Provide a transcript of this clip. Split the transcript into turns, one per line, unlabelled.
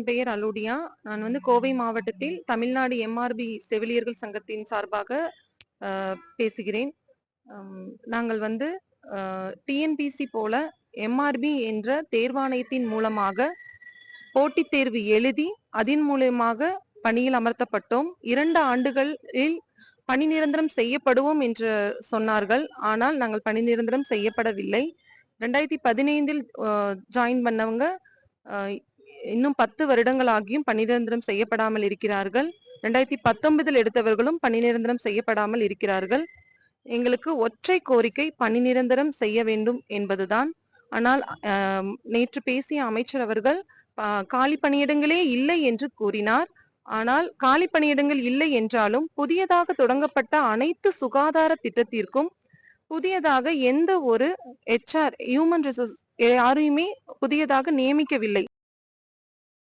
என் பெயர் அலூடியா. நான் கோவை மாவட்டத்தில் தமிழ்நாடு எம்ஆர்பி செவிலியர்கள் சங்கத்தின் சார்பாக பேசுகிறேன். நாங்கள் டிஎன்பிசி போல எம்ஆர்பி என்ற தேர்வாணையத்தின் மூலமாக போட்டித் தேர்வு எழுதி அதன் மூலமாக பணியில் அமர்த்தப்பட்டோம். 2 ஆண்டுகளில் பணி நிரந்தரம் செய்யப்படுவோம் என்று சொன்னார்கள். ஆனால் நாங்கள் பணி நிரந்தரம் செய்யப்படவில்லை. 2015 ஜாயின் பண்ணவங்க இன்னும் 10 வருடங்கள் ஆகியும் பணி நிரந்தரம் செய்யப்படாமல் இருக்கிறார்கள். 2019 எடுத்தவர்களும் பணி நிரந்தரம் செய்யப்படாமல் இருக்கிறார்கள். எங்களுக்கு ஒற்றை கோரிக்கை பணி நிரந்தரம் செய்ய வேண்டும் என்பதுதான். ஆனால் நேற்று பேசிய அமைச்சர் அவர்கள் காலி பணியிடங்களே இல்லை என்று கூறினார். ஆனால் காலி பணியிடங்கள் இல்லை என்றாலும் புதியதாக தொடங்கப்பட்ட அனைத்து சுகாதார திட்டத்திற்கும் புதியதாக எந்த ஒரு HR ஹியூமன் ரிசோர்ஸ் யாரையுமே புதியதாக நியமிக்கவில்லை.